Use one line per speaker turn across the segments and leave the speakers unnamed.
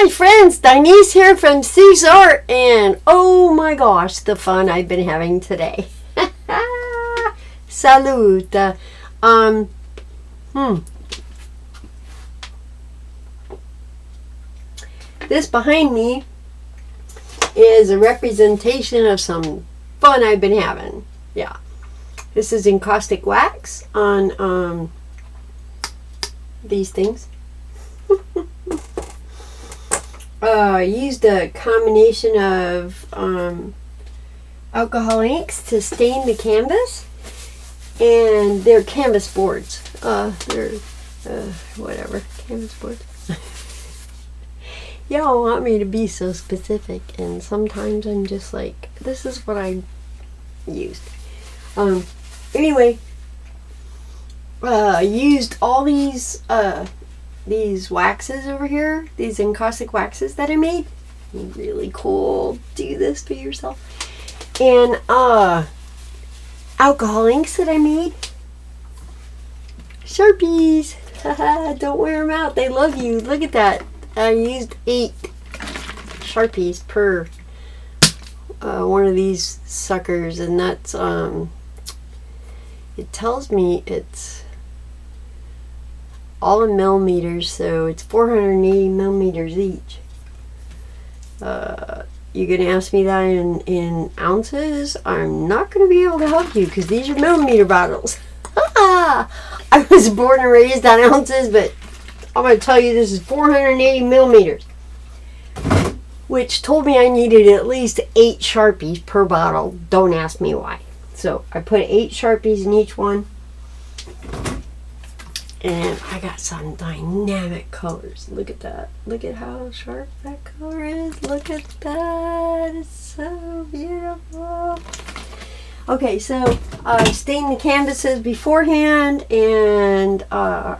my friends, Denise here from C's Art, and oh my gosh, the fun I've been having today. Salute. This behind me is a representation of some fun I've been having. Yeah. This is encaustic wax on these things. I used a combination of alcohol inks to stain the canvas, and they're canvas boards. They're whatever, canvas boards. Y'all want me to be so specific, and sometimes I'm just like, this is what I used. Anyway, I used all these waxes over here, these encaustic waxes that I made. Really cool. Do this for yourself. And alcohol inks that I made. Sharpies. Don't wear them out. They love you. Look at that. I used 8 Sharpies per one of these suckers, and that's it tells me it's all in millimeters, so it's 480 millimeters each. You're gonna ask me that in ounces? I'm not gonna be able to help you because these are millimeter bottles. I was born and raised on ounces, but I'm gonna tell you this is 480 millimeters, which told me I needed at least 8 Sharpies per bottle. Don't ask me why. So I put 8 Sharpies in each one, and I got some dynamic colors. Look at that. Look at how sharp that color is. Look at that. It's so beautiful. Okay, so I stained the canvases beforehand, and I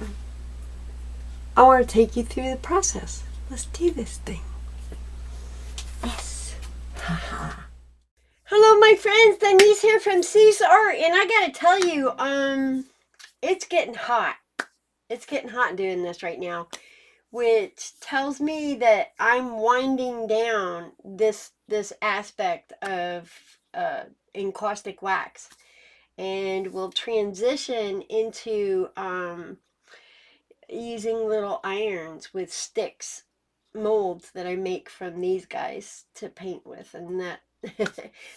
want to take you through the process. Let's do this thing. Yes. Hello, my friends. Denise here from C's Art, and I gotta tell you, it's getting hot. It's getting hot doing this right now, which tells me that I'm winding down this aspect of encaustic wax, and will transition into using little irons with sticks, molds that I make from these guys to paint with, and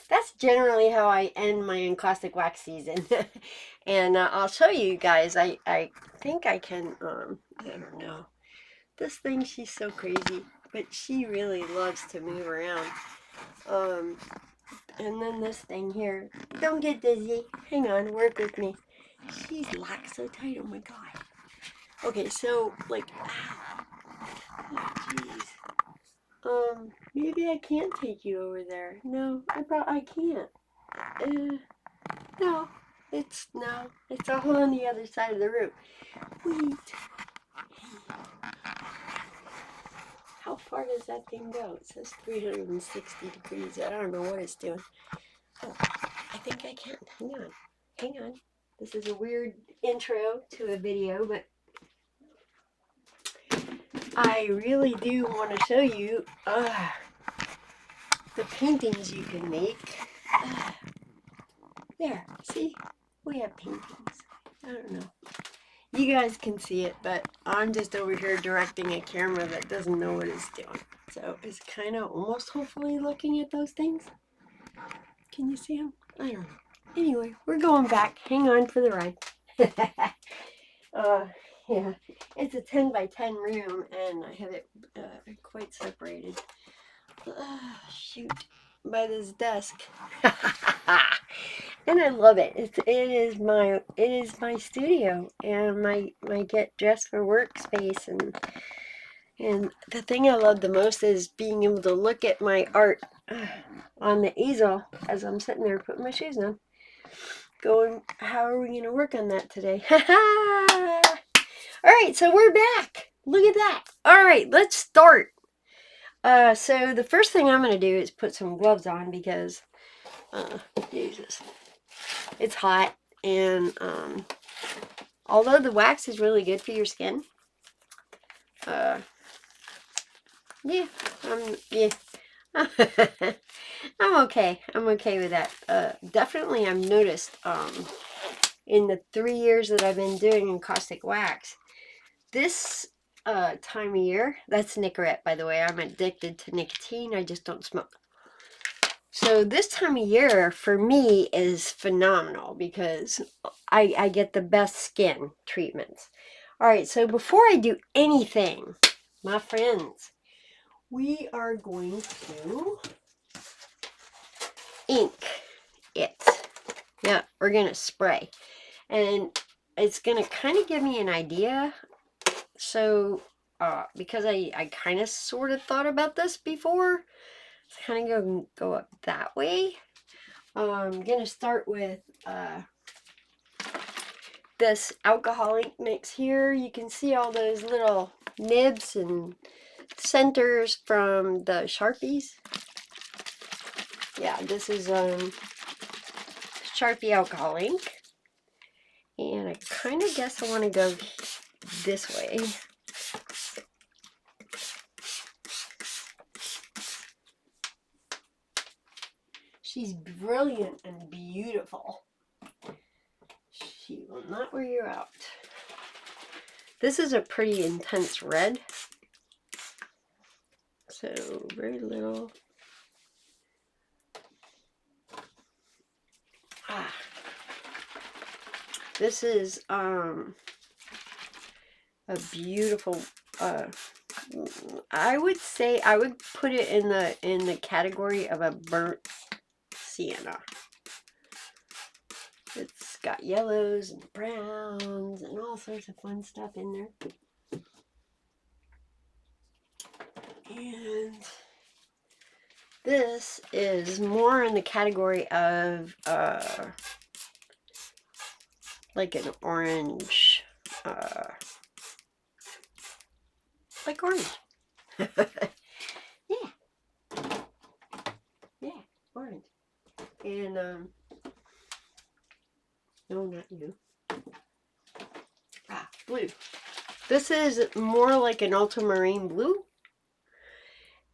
that's generally how I end my encaustic wax season. And I'll show you guys. I think I can, I don't know. This thing, she's so crazy, but she really loves to move around. And then this thing here. Don't get dizzy. Hang on, work with me. She's locked so tight, oh my god. Okay, so, like, oh, jeez. Maybe I can't take you over there. No, I can't. No, it's all on the other side of the room. Wait. How far does that thing go? It says 360 degrees. I don't know what it's doing. Oh, I think I can. Hang on. This is a weird intro to a video, but I really do want to show you the paintings you can make. There, see? We have paintings. I don't know. You guys can see it, but I'm just over here directing a camera that doesn't know what it's doing. So it's kind of almost hopefully looking at those things. Can you see them? I don't know. Anyway, we're going back. Hang on for the ride. Yeah, it's a 10 by 10 room, and I have it quite separated. Shoot, by this desk. And I love it. It is my studio and my get dressed for work space, and the thing I love the most is being able to look at my art on the easel as I'm sitting there putting my shoes on, going, how are we going to work on that today? All right, so we're back. Look at that. All right, let's start. So the first thing I'm going to do is put some gloves on because Jesus, it's hot, and although the wax is really good for your skin, Yeah, yeah. I'm okay. I'm okay with that. Definitely I've noticed, in the 3 years that I've been doing encaustic wax, this time of year, that's Nicorette, by the way. I'm addicted to nicotine. I just don't smoke. So this time of year for me is phenomenal because I get the best skin treatments. All right, so before I do anything, my friends, we are going to ink it. Yeah, we're going to spray. And it's going to kind of give me an idea. So, because I kind of sort of thought about this before, it's kind of go up that way. I'm going to start with this alcoholic mix here. You can see all those little nibs and centers from the Sharpies. Yeah, this is Sharpie alcohol ink. And I kind of guess I want to go this way. She's brilliant and beautiful. She will not wear you out. This is a pretty intense red. So very little. This is a beautiful, I would say I would put it in the category of a burnt sienna. It's got yellows and browns and all sorts of fun stuff in there. And this is more in the category of like an orange, like orange. Yeah. Yeah, orange. And no, not you. Blue. This is more like an ultramarine blue.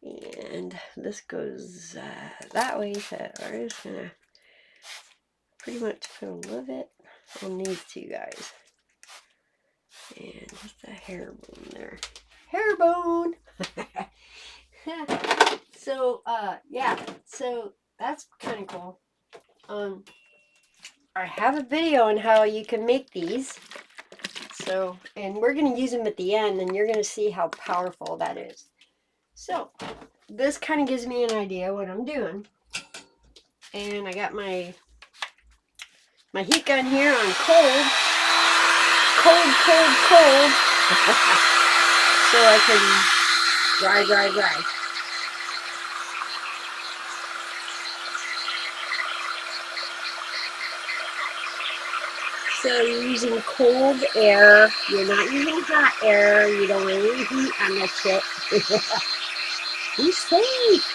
And this goes that way, so we're just gonna pretty much put a little bit on these two guys. And just a hair bone there. Hair bone! So, yeah, so that's kind of cool. I have a video on how you can make these. So, and we're going to use them at the end, and you're going to see how powerful that is. So, this kind of gives me an idea what I'm doing. And I got my heat gun here on cold. Cold. So I can dry. So you're using cold air. You're not using hot air. You don't want any heat on this shit. Be safe.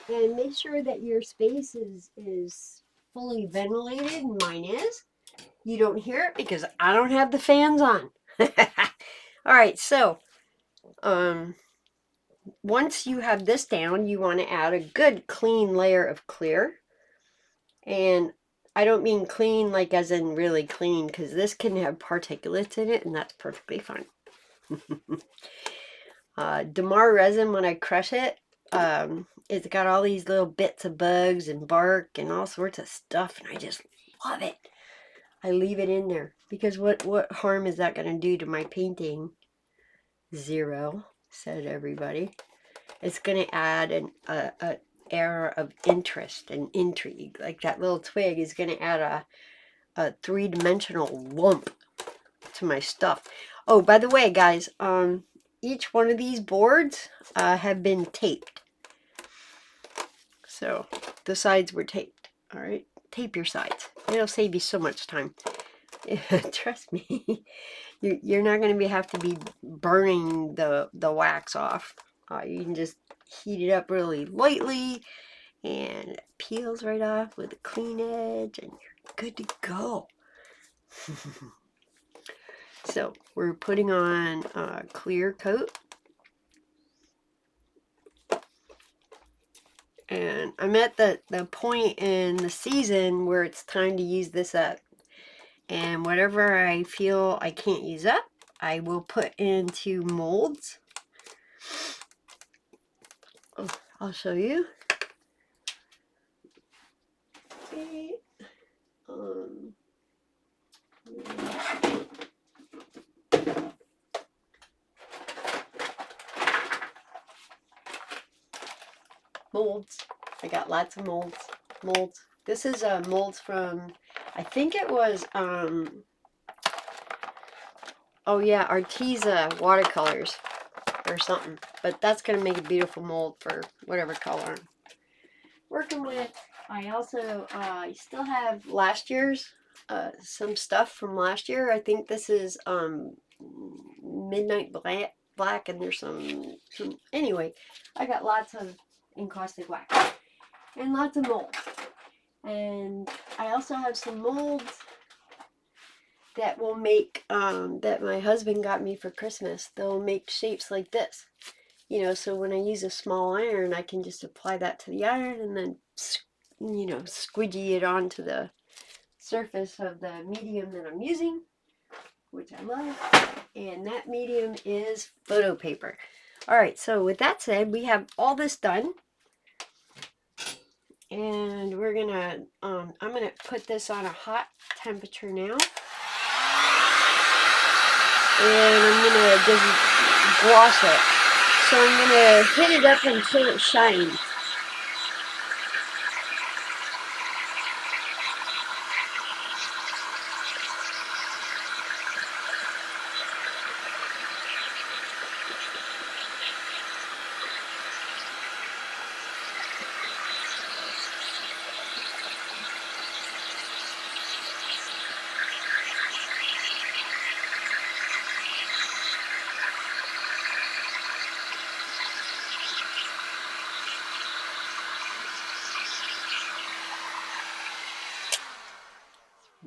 And make sure that your space is fully ventilated. Mine is. You don't hear it because I don't have the fans on. All right, so once you have this down, you want to add a good clean layer of clear. And I don't mean clean like as in really clean, because this can have particulates in it, and that's perfectly fine. Damar resin, when I crush it, it's got all these little bits of bugs and bark and all sorts of stuff, and I just love it. I leave it in there because what harm is that going to do to my painting? Zero, said everybody. It's going to add an air of interest and intrigue. Like that little twig is going to add a three-dimensional lump to my stuff. Oh, by the way, guys, each one of these boards have been taped. So the sides were taped. All right, tape your sides. It'll save you so much time. Trust me, you're not going to have to be burning the wax off. You can just heat it up really lightly, and it peels right off with a clean edge, and you're good to go. So we're putting on a clear coat. And I'm at the point in the season where it's time to use this up. And whatever I feel I can't use up, I will put into molds. Oh, I'll show you. Okay. Molds. I got lots of molds. This is molds from, I think it was, oh yeah, Arteza watercolors or something. But that's going to make a beautiful mold for whatever color I'm working with. I also still have last year's, some stuff from last year. I think this is Midnight Black, and there's some, anyway, I got lots of encaustic wax and lots of molds. And I also have some molds that will make, that my husband got me for Christmas. They'll make shapes like this. You know, so when I use a small iron, I can just apply that to the iron and then, you know, squidgy it onto the surface of the medium that I'm using, which I love. And that medium is photo paper. All right, so with that said, we have all this done. And we're gonna, I'm gonna put this on a hot temperature now. And I'm gonna just gloss it. So I'm gonna hit it up until it shines.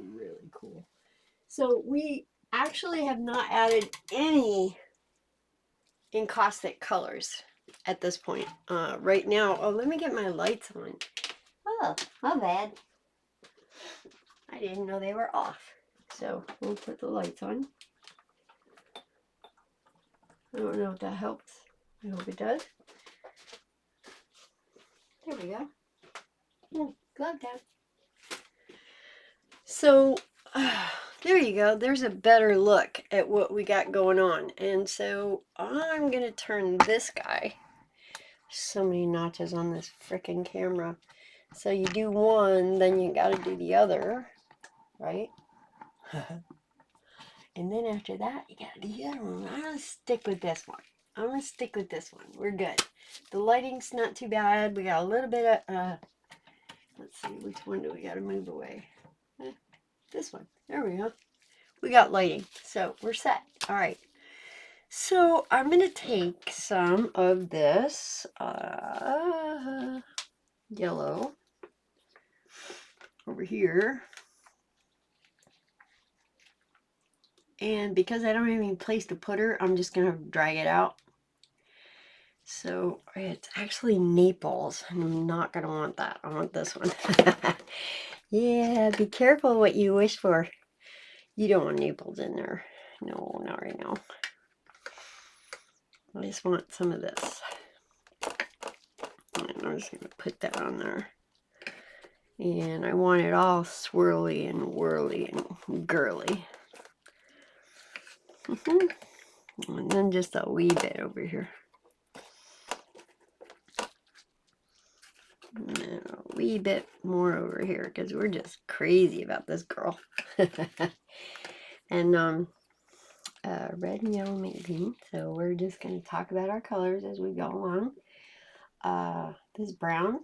Really cool. So we actually have not added any encaustic colors at this point. Right now, oh, let me get my lights on. Oh, my bad. I didn't know they were off. So we'll put the lights on. I don't know if that helps. I hope it does. There we go. Glove down. So there you go. There's a better look at what we got going on. And so I'm going to turn this guy. So many notches on this freaking camera. So you do one, then you got to do the other, right? And then after that, you got to do the other one. I'm going to stick with this one. We're good. The lighting's not too bad. We got a little bit of, let's see, which one do we got to move away? This one. There we go. We got lighting. So we're set. All right. So I'm going to take some of this yellow over here. And because I don't have any place to put her, I'm just going to drag it out. So it's actually Naples, and I'm not going to want that. I want this one. Yeah, be careful what you wish for. You don't want Naples in there. No, not right now. I just want some of this. And I'm just going to put that on there. And I want it all swirly and whirly and girly. And then just a wee bit over here. And then a wee bit more over here because we're just crazy about this girl. And red and yellow make green. So we're just going to talk about our colors as we go along. This brown.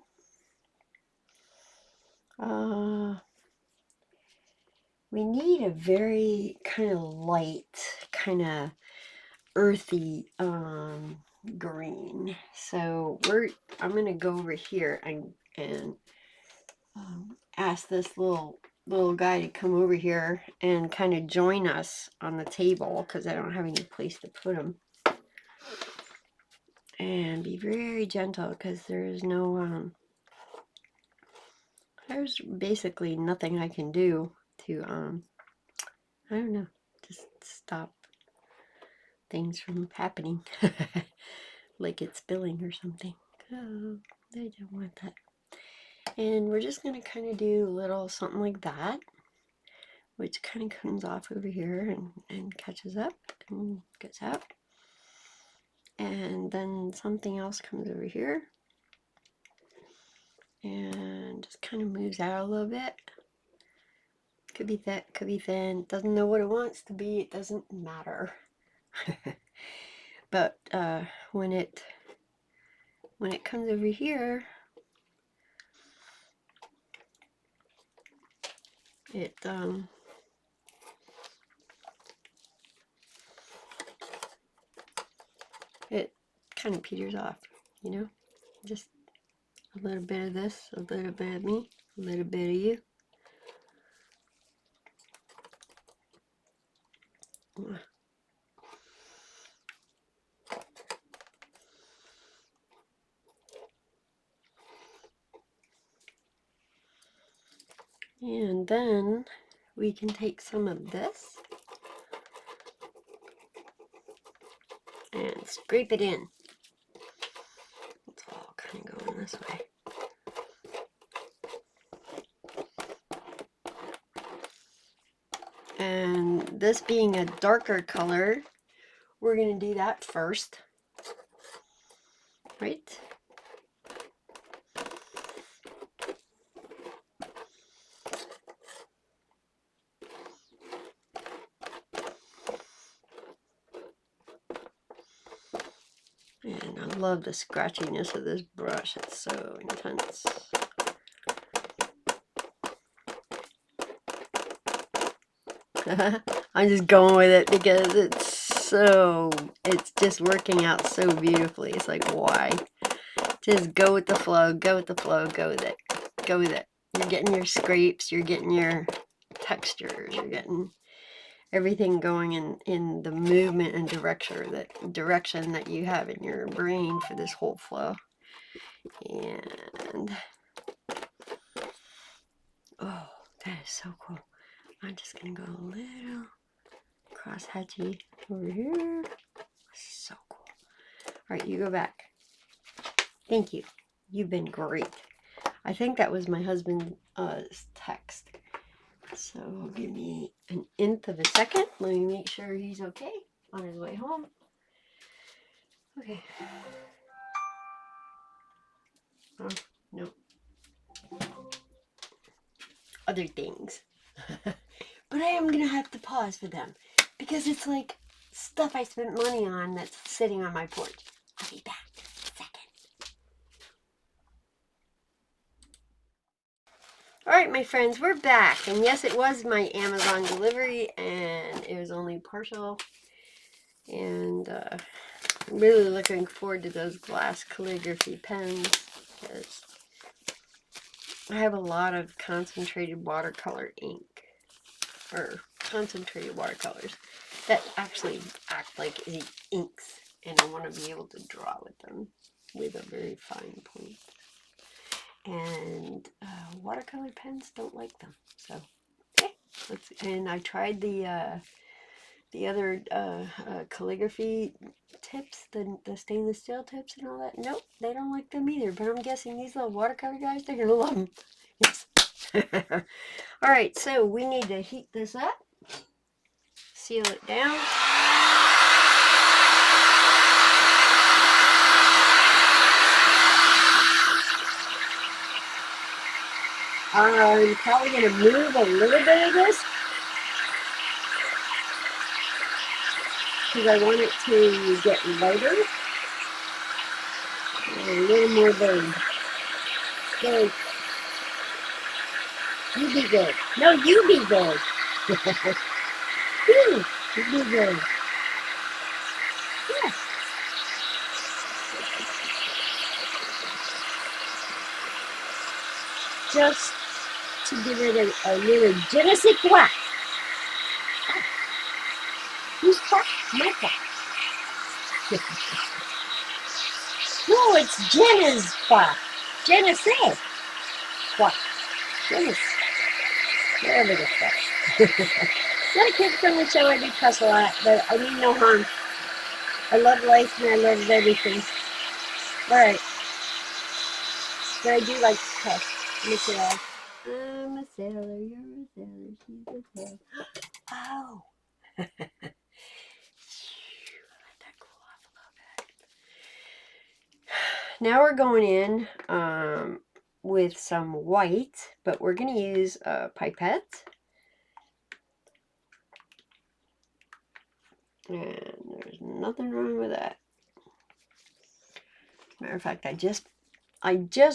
We need a very kind of light, kind of earthy green. So I'm going to go over here and ask this little little guy to come over here and kind of join us on the table because I don't have any place to put him. And be very gentle because there's no, there's basically nothing I can do to, I don't know, just stop things from happening. Like it's spilling or something. Oh, I don't want that. And we're just going to kind of do a little something like that, which kind of comes off over here and catches up and gets out. And then something else comes over here and just kind of moves out a little bit. Could be thick, could be thin. Doesn't know what it wants to be. It doesn't matter. But when it comes over here, it kind of peters off, you know, just a little bit of this, a little bit of me, a little bit of you. And then we can take some of this and scrape it in. It's all kind of going this way. And this being a darker color, we're going to do that first. Right? And I love the scratchiness of this brush. It's so intense. I'm just going with it because it's just working out so beautifully. It's like, why? Just go with the flow, go with the flow, go with it. Go with it. You're getting your scrapes, you're getting your textures, you're getting everything going in the movement and direction that you have in your brain for this whole flow. And oh, that is so cool. I'm just gonna go a little cross hatchy over here. So cool. All right, you go back. Thank you. You've been great. I think that was my husband's text. So give me an nth of a second. Let me make sure he's okay on his way home. Okay. Oh, no. Other things. But I am going to have to pause for them because it's like stuff I spent money on that's sitting on my porch. I'll be back in a second. Alright, my friends, we're back. And yes, it was my Amazon delivery and it was only partial. And I'm really looking forward to those glass calligraphy pens because I have a lot of concentrated watercolor ink, or concentrated watercolors that actually act like inks, and I want to be able to draw with them with a very fine point. And watercolor pens don't like them, so okay. And I tried the other calligraphy tips, the stainless steel tips and all that. Nope, they don't like them either. But I'm guessing these little watercolor guys, they're gonna love them. Yes. All right, so we need to heat this up, seal it down. I'm probably going to move a little bit of this because I want it to get lighter. A little more burn. So, you be good. No, you be good. You be good. Yes. Just to give it a little je ne sais quoi. Who's talking? My fault. No, it's Jenna's fault. Jenna said what? Jenna's. Whatever the fuck. Not a kid from the show. I do cuss a lot, but I mean no harm. I love life and I love everything. Alright. But I do like to cuss. Miss it all. I'm a sailor, you're a sailor, she's a sailor. Oh! Let that cool off a little bit. Now we're going in with some white, but we're going to use a pipette. And there's nothing wrong with that. Matter of fact, I just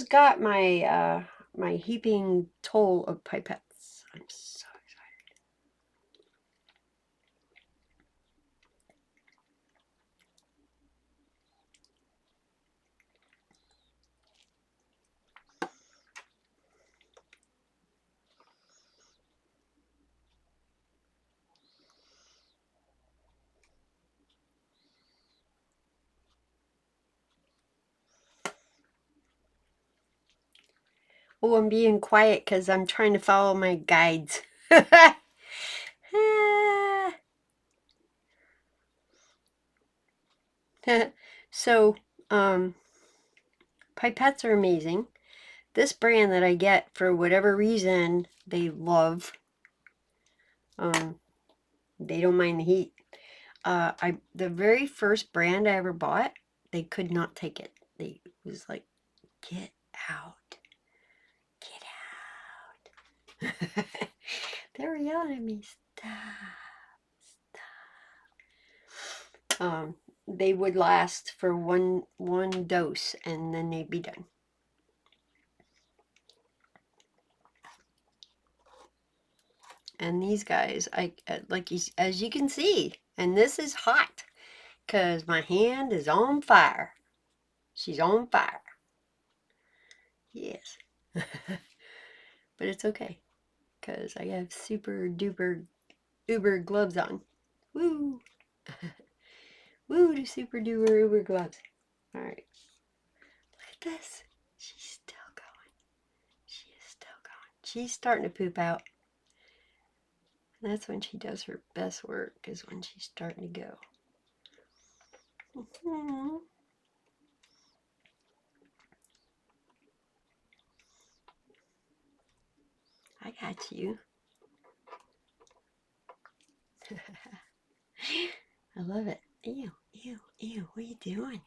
got my my heaping toll of pipettes. I'm so excited. Oh, I'm being quiet because I'm trying to follow my guides. So, pipettes are amazing. This brand that I get, for whatever reason, they love. They don't mind the heat. The very first brand I ever bought, they could not take it. They was like, get out. Get out. They were yelling at me, stop. Stop. They would last for one dose and then they'd be done. And these guys, as you can see, and this is hot because my hand is on fire. She's on fire. Yes. But it's okay because I have super duper uber gloves on. Woo! Woo to super duper uber gloves. Alright. Look at this. She's still going. She is still going. She's starting to poop out. And that's when she does her best work, is when she's starting to go. I got you. I love it. Ew, ew, ew. What are you doing?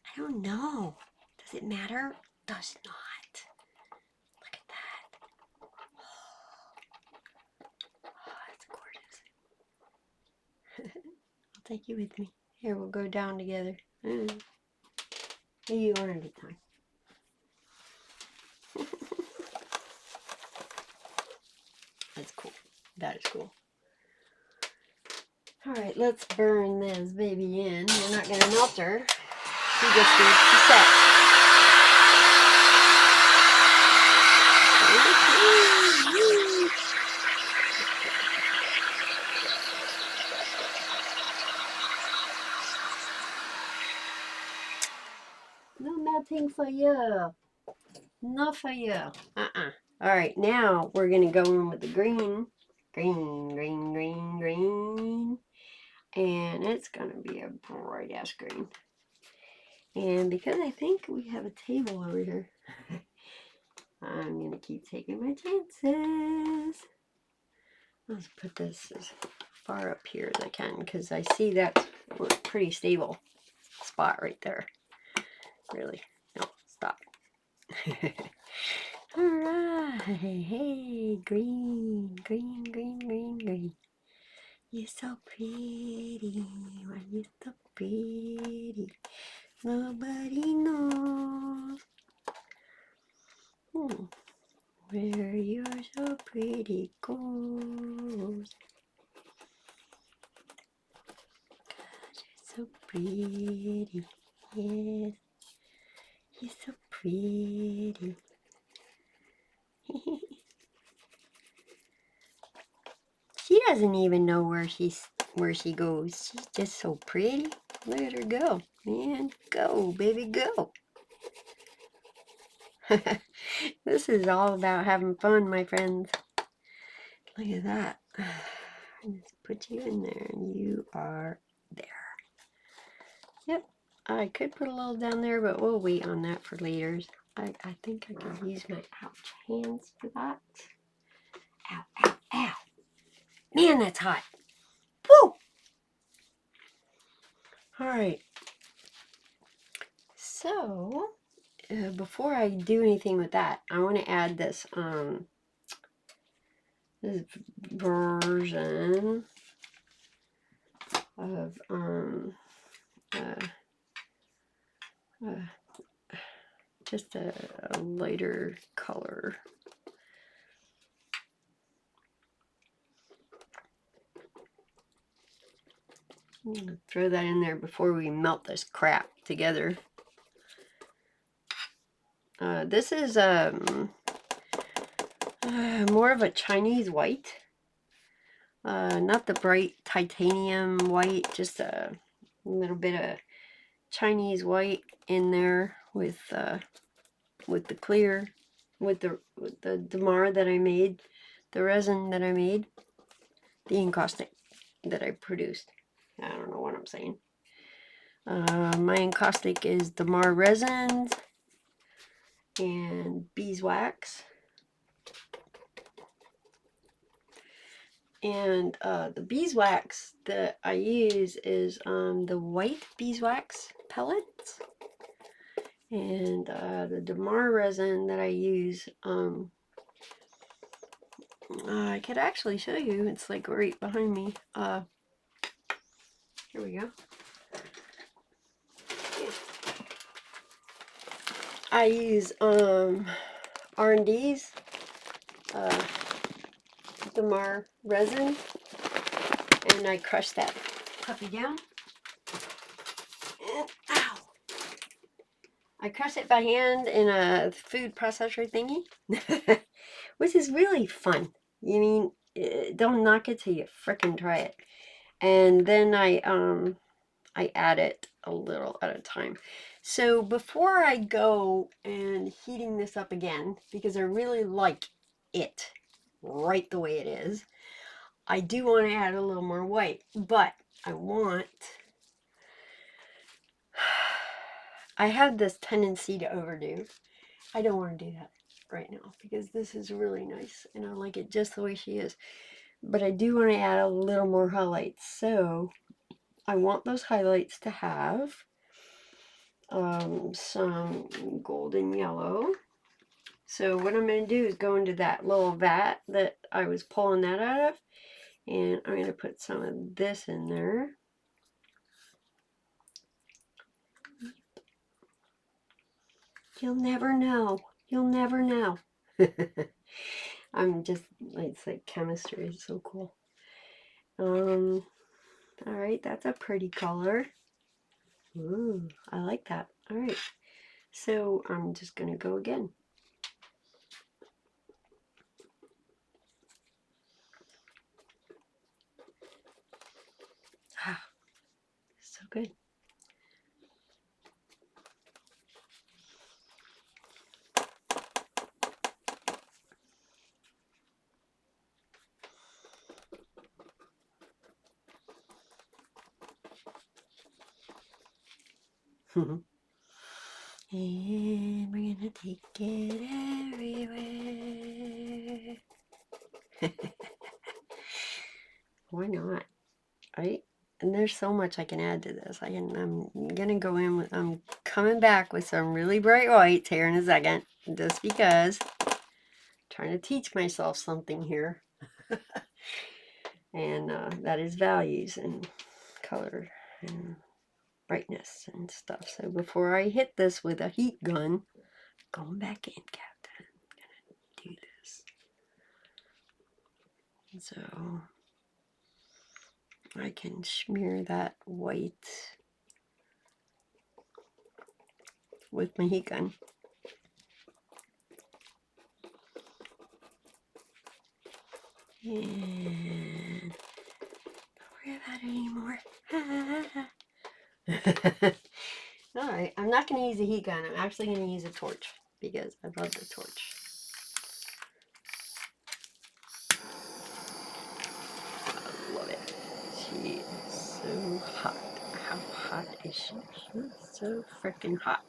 I don't know. Does it matter? Does not. Look at that. Oh, that's gorgeous. I'll take you with me. Here, we'll go down together. You one at a time. That's cool. That is cool. Alright, let's burn this baby in. We're not going to melt her. She just needs to set. No melting for you. Not for you. Alright, now we're going to go in with the green. Green, green, green, green. And it's going to be a bright ass green. And because I think we have a table over here, I'm going to keep taking my chances. Let's put this as far up here as I can because I see that's a pretty stable spot right there. Really. No, stop. Alright. Hey, green, green, green, green, green. You're so pretty. Why you so pretty? Nobody knows. Where you're so pretty goes. God, you're so pretty. Yes. You're so pretty. doesn't even know where she goes. She's just so pretty. Look at her go. Man, go, baby, go. This is all about having fun, my friends. Look at that. Just put you in there and you are there. Yep. I could put a little down there, but we'll wait on that for later. I think I could use my ouch hands for that. Ow, ow, ow. Man, that's hot. Woo! Alright. So, before I do anything with that, I want to add this, this version of, just a lighter color. I'm gonna throw that in there before we melt this crap together. This is more of a Chinese white. Not the bright titanium white, just a little bit of Chinese white in there with the clear, with the damar that I made, the resin that I made, the encaustic that I produced. I don't know what I'm saying. My encaustic is damar resins and beeswax. And the beeswax that I use is the white beeswax pellets. And the damar resin that I use, I could actually show you. It's like right behind me. Here we go. I use R&D's damar resin, and I crush that puppy down. And, ow! I crush it by hand in a food processor thingy, which is really fun. You mean, don't knock it till you frickin' try it. And then I add it a little at a time. So before I go and heating this up again, because I really like it right the way it is, I do want to add a little more white, but I have this tendency to overdo. I don't want to do that right now because this is really nice and I like it just the way she is. But I do want to add a little more highlights. So I want those highlights to have some golden yellow. So what I'm going to do is go into that little vat that I was pulling that out of, and I'm going to put some of this in there. You'll never know. You'll never know. I'm just, it's like chemistry is so cool. All right, that's a pretty color. Ooh, I like that. All right, so I'm just going to go again. Ah, so good. And we're gonna take it everywhere. Why not? Right? And there's so much I can add to this. I'm gonna go in with, I'm coming back with some really bright whites here in a second, just because I'm trying to teach myself something here. And that is values and color and brightness and stuff. So before I hit this with a heat gun, going back in, Captain, I'm gonna do this. And so I can smear that white with my heat gun. And worry about it anymore. Alright, I'm not going to use a heat gun. I'm actually going to use a torch because I love the torch. I love it. She is so hot. How hot is she? She's so freaking hot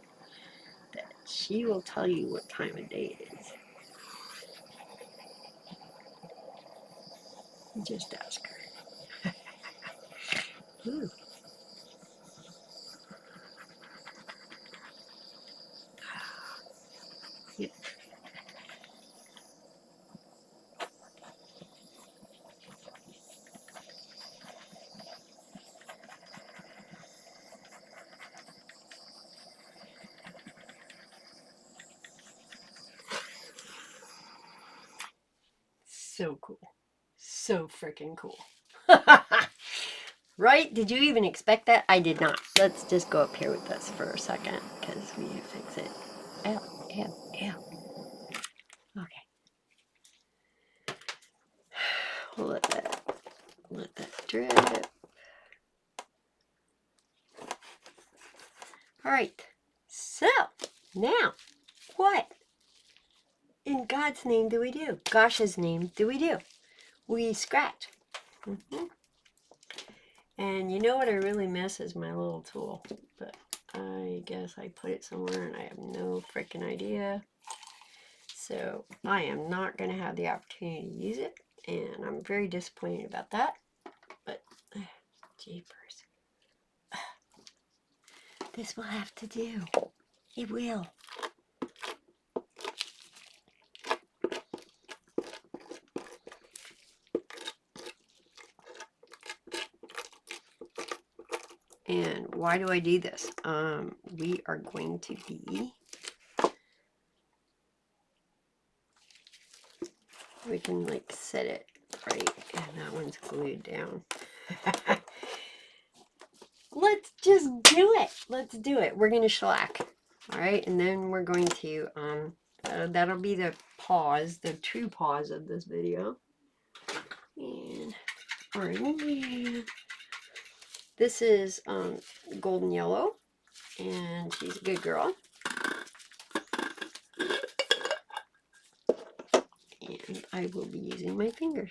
that she will tell you what time of day it is. Just ask her. Ooh. Yep. So cool. So freaking cool. Right? Did you even expect that? I did not. Let's just go up here with this for a second because we need to fix it. Ow, ow, ow. Okay. We'll let that drip. Alright. So, now, what in God's name do we do? Gosh's name do we do? We scratch. And you know what I really miss is my little tool. But I guess I put it somewhere and I have no freaking idea. So I am not going to have the opportunity to use it. And I'm very disappointed about that. But, jeepers. This will have to do. It will. And why do I do this? We are going to be, we can like set it right, and that one's glued down. Let's just do it. Let's do it. We're going to shellac. All right, and then we're going to, that'll be the pause, the true pause of this video. And this is golden yellow, and she's a good girl. And I will be using my fingers.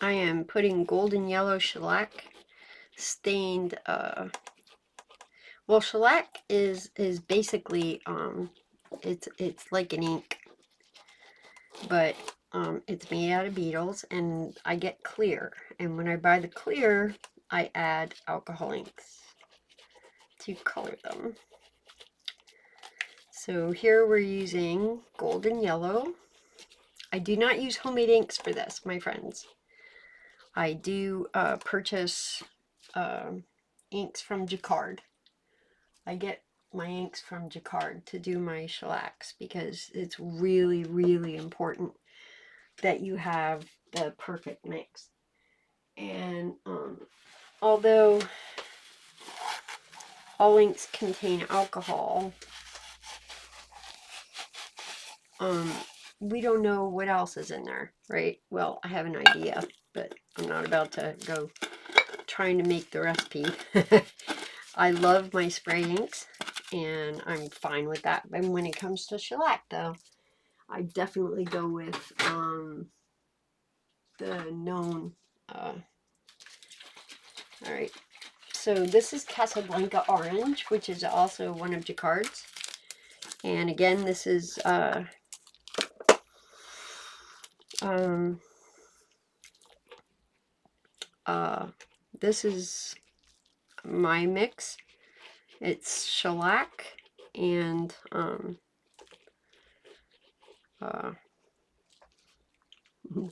I am putting golden yellow shellac stained, well, shellac is basically, it's like an ink, but it's made out of beetles, and I get clear, and when I buy the clear, I add alcohol inks to color them. So here we're using golden yellow. I do not use homemade inks for this, my friends. I do purchase inks from Jacquard. I get my inks from Jacquard to do my shellacs because it's really, really important that you have the perfect mix. And although all inks contain alcohol, we don't know what else is in there, right? Well, I have an idea, but I'm not about to go trying to make the recipe. I love my spray inks, and I'm fine with that. And when it comes to shellac, though, I definitely go with the known. Alright, so this is Casablanca Orange, which is also one of Jacquard's. And again, this is this is my mix. It's shellac and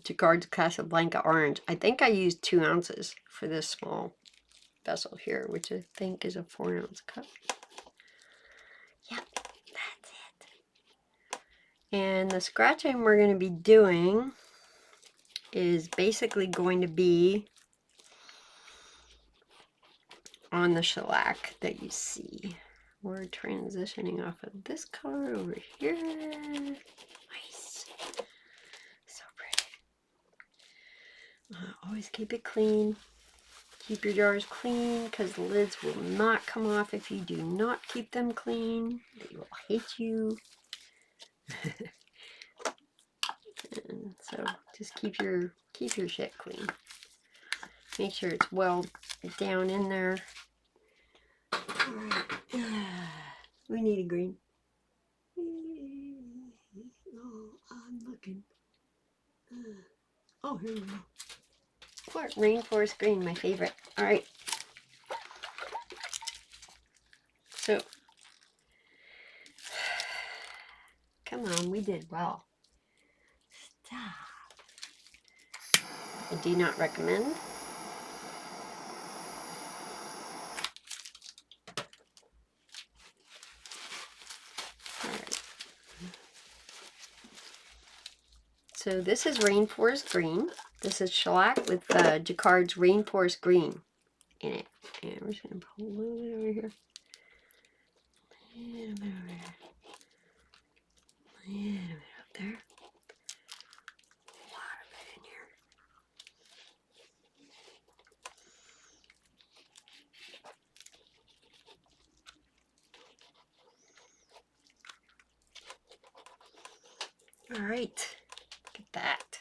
Jacquard's Casablanca Orange. I think I used 2 ounces for this small vessel here, which I think is a 4-ounce cup. Yep, that's it. And the scratching we're going to be doing is basically going to be on the shellac that you see. We're transitioning off of this color over here. Nice. So pretty. Always keep it clean. Keep your jars clean because the lids will not come off if you do not keep them clean. They will hate you. And so just keep your shit clean. Make sure it's well down in there. Alright. We need a green. Oh, I'm looking. Oh, here we go. What? Rainforest green, my favorite. Alright. So, come on, we did well. Stop. I do not recommend. Alright. So this is Rainforest Green. This is shellac with Jacquard's Rainforest Green in it. And we're just going to put a little bit over here. A little bit over here. A little bit up there. A lot of it in here. Alright. Look at that.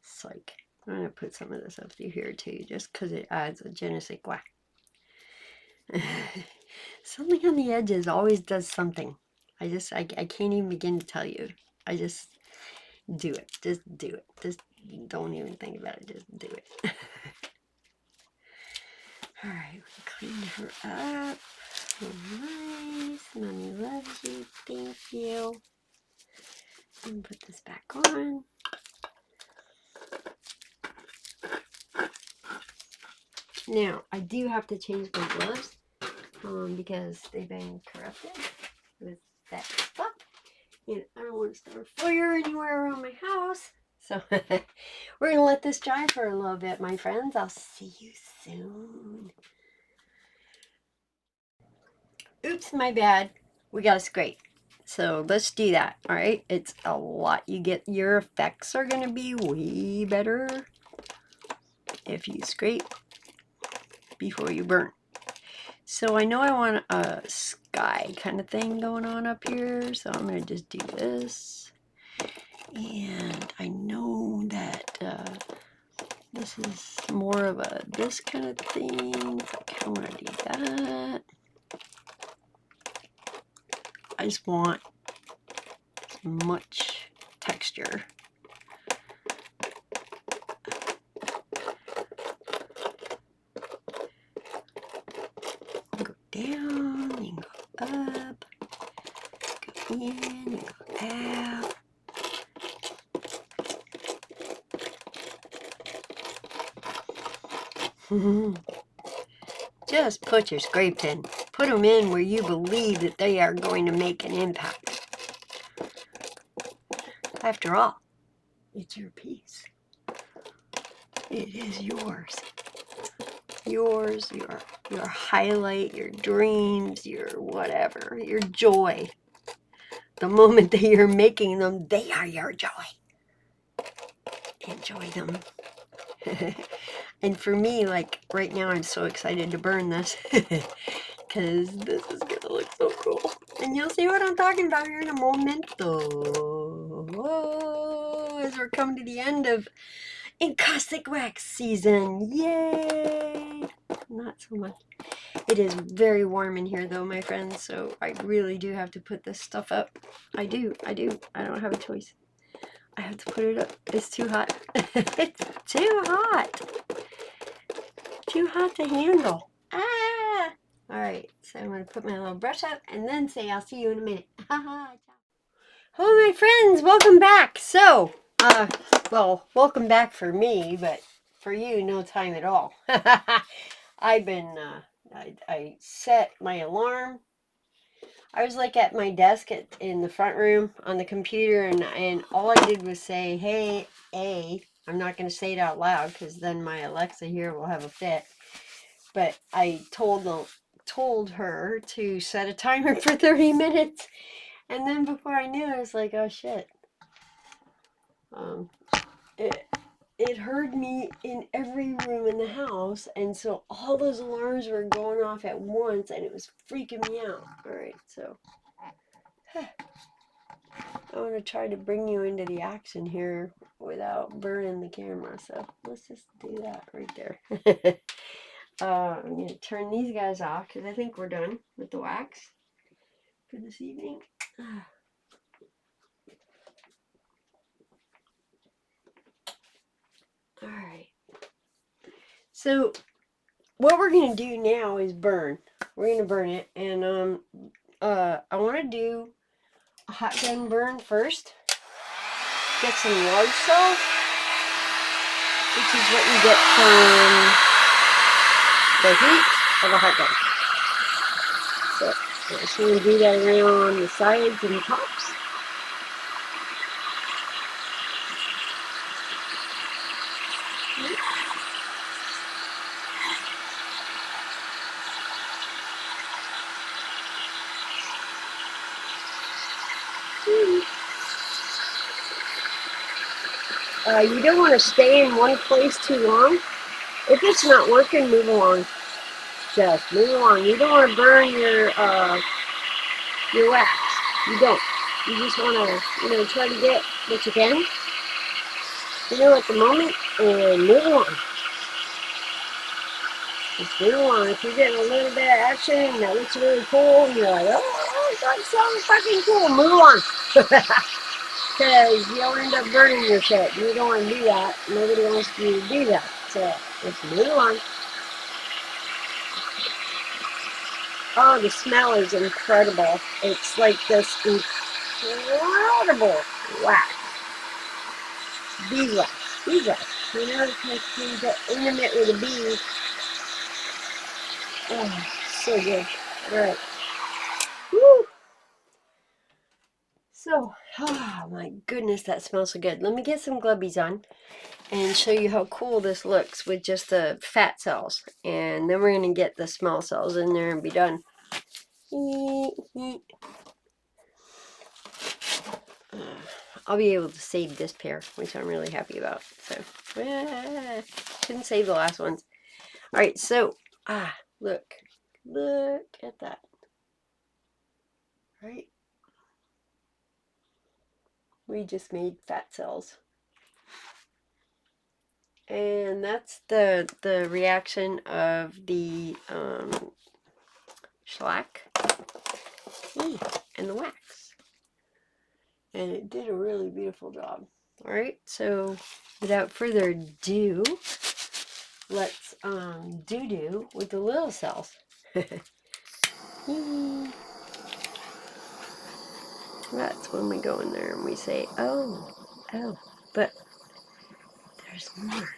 It's like, I'm going to put some of this up through here too, just because it adds a je ne sais quoi. Something on the edges always does something. I can't even begin to tell you. I just do it. Just do it. Just don't even think about it. Just do it. Alright, we clean her up. Nice. Mommy loves you. Thank you. And put this back on. Now, I do have to change my gloves because they've been corrupted with that stuff. And I don't want to start a fire anywhere around my house. So we're going to let this dry for a little bit, my friends. I'll see you soon. Oops, my bad. We got to scrape. So let's do that. All right. It's a lot. Your effects are going to be way better if you scrape before you burn. So I know I want a sky kind of thing going on up here, so I'm going to just do this. And I know that this is more of a this kind of thing, so I kind of want to do that. I just want much texture. Down and go up, go in and go out. Just put your scrape in. Put them in where you believe that they are going to make an impact. After all, it's your piece. It is yours. Yours, your highlight, your dreams, your whatever, your joy. The moment that you're making them, they are your joy. Enjoy them. And for me, like right now, I'm so excited to burn this because this is gonna look so cool. And you'll see what I'm talking about here in a momento. Whoa, as we're coming to the end of encaustic wax season. Yay! Not so much. It is very warm in here though, my friends, so I really do have to put this stuff up. I do. I don't have a choice. I have to put it up. It's too hot. It's too hot. Too hot to handle. Ah! Alright, so I'm going to put my little brush up and then say I'll see you in a minute. Haha. Hello, my friends. Welcome back. So, well, welcome back for me, but for you, no time at all. I've been, I set my alarm. I was like at my desk in the front room on the computer, and all I did was say, hey, I'm not going to say it out loud because then my Alexa here will have a fit. But I told her to set a timer for 30 minutes. And then before I knew it, I was like, oh shit. It heard me in every room in the house, and so all those alarms were going off at once, and it was freaking me out. All right, so I want to try to bring you into the action here without burning the camera, so let's just do that right there. I'm going to turn these guys off because I think we're done with the wax for this evening. All right. So what we're going to do now is burn. We're going to burn it, and I want to do a hot gun burn first. Get some large cells, which is what you get from the heat of a hot gun. So I'm just going to do that around the sides and the tops. You don't want to stay in one place too long. If it's not working, move along. Just move along. You don't want to burn your wax. You don't. You just want to, try to get what you can, at the moment, and move along. Just move along. If you're getting a little bit of action that looks really cool, and you're like, oh, that's so fucking cool, move along. Because you'll end up burning your shit. You don't want to do that. Nobody wants you to do that. So, let's move along. Oh, the smell is incredible. It's like this incredible wax. Beeswax. Beeswax. When you get intimate with a bee. Oh, so good. Alright. Woo! So, oh my goodness, that smells so good. Let me get some glubbies on and show you how cool this looks with just the fat cells. And then we're going to get the small cells in there and be done. I'll be able to save this pair, which I'm really happy about. So, couldn't save the last ones. Alright, so, look at that. Right? We just made fat cells. And that's the reaction of the shellac and the wax. And it did a really beautiful job. Alright, so without further ado, let's do with the little cells. That's when we go in there and we say, oh, but there's more.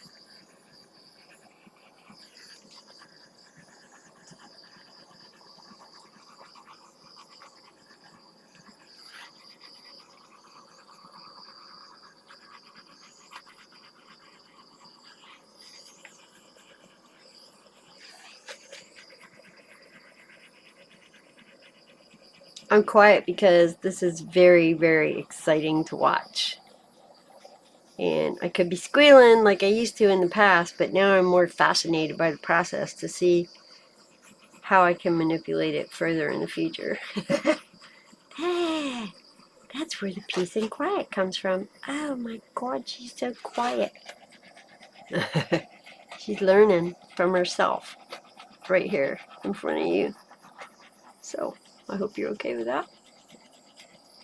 I'm quiet because this is very, very exciting to watch. And I could be squealing like I used to in the past, but now I'm more fascinated by the process to see how I can manipulate it further in the future. That's where the peace and quiet comes from. Oh my God, she's so quiet. She's learning from herself right here in front of you. So I hope you're okay with that.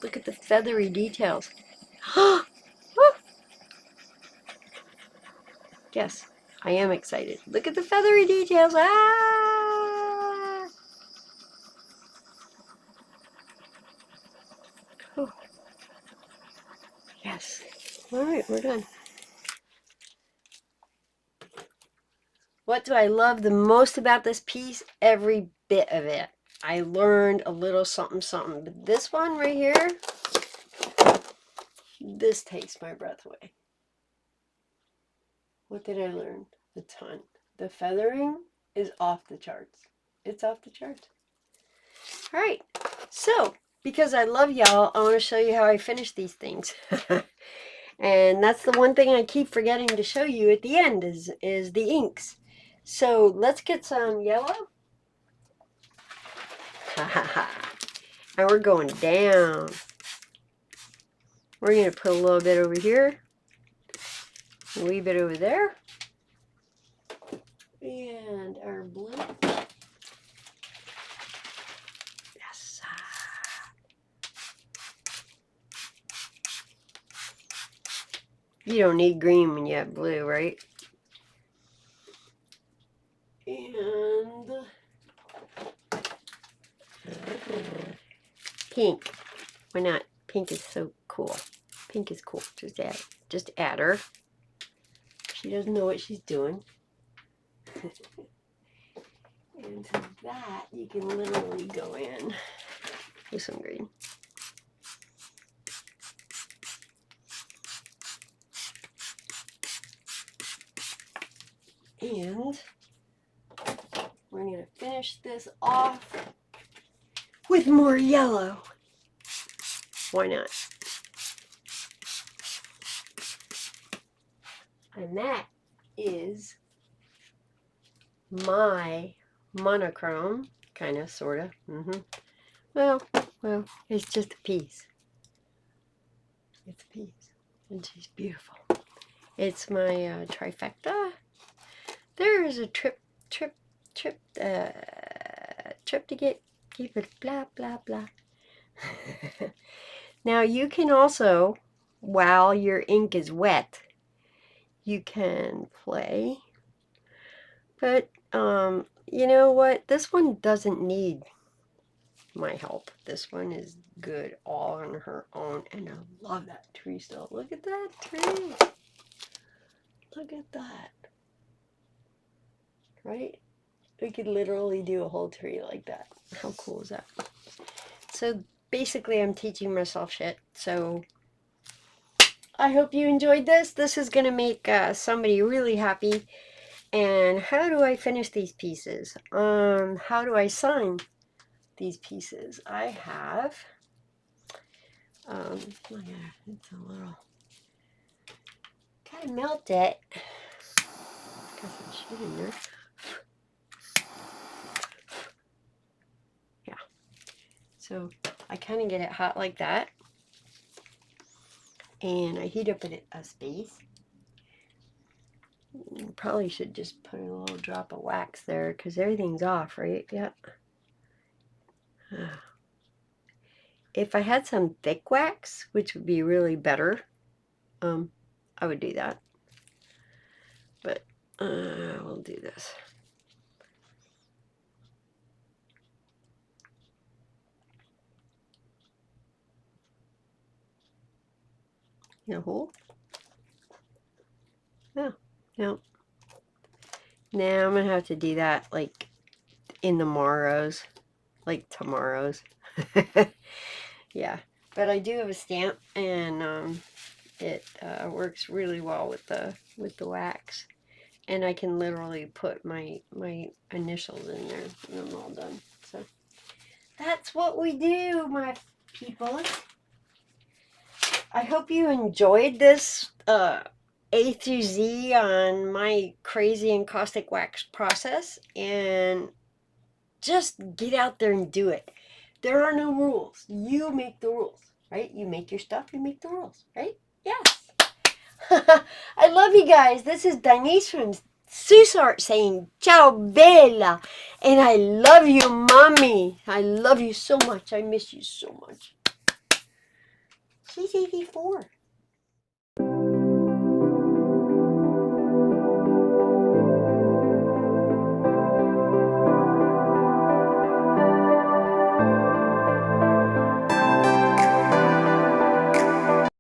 Look at the feathery details. Yes, I am excited. Look at the feathery details. Ah! Oh. Yes. All right, we're done. What do I love the most about this piece? Every bit of it. I learned a little something something. But this one right here, this takes my breath away. What did I learn? A ton. The feathering is off the charts. It's off the charts. All right. So, because I love y'all, I want to show you how I finish these things. And that's the one thing I keep forgetting to show you at the end is the inks. So let's get some yellow. And we're going down. We're going to put a little bit over here. A wee bit over there. And our blue. Yes. You don't need green when you have blue, right? And pink. Why not? Pink is so cool. Pink is cool. Just add her. She doesn't know what she's doing. And to that, you can literally go in with some green. And we're going to finish this off with more yellow. Why not? And that is my monochrome, kind of, sort of. Well, it's just a piece. It's a piece, and she's beautiful. It's my trifecta. There is a trip to keep it blah blah blah. Now you can also, while your ink is wet, you can play. But you know what? This one doesn't need my help. This one is good all on her own, and I love that tree still. Look at that tree. Look at that. Right? We could literally do a whole tree like that. How cool is that? So basically I'm teaching myself shit. So I hope you enjoyed this. This is going to make somebody really happy. And how do I finish these pieces? How do I sign these pieces? I have, look at it, it's a little, kind of melt it. Got some shit in there. Yeah. So I kind of get it hot like that. And I heat up a space. You probably should just put a little drop of wax there because everything's off, right? Yep. If I had some thick wax, which would be really better, I would do that. But we'll do this. You know, hole? No. No. Now I'm going to have to do that like in the morrows. Like tomorrow's. Yeah. But I do have a stamp, and it works really well with the wax. And I can literally put my initials in there when I'm all done. So that's what we do, my people. I hope you enjoyed this A through Z on my crazy encaustic wax process, and just get out there and do it. There are no rules. You make the rules, right? You make your stuff, you make the rules, right? Yes. I love you guys. This is Denise from Susart saying ciao bella, and I love you, mommy. I love you so much. I miss you so much. She's 84.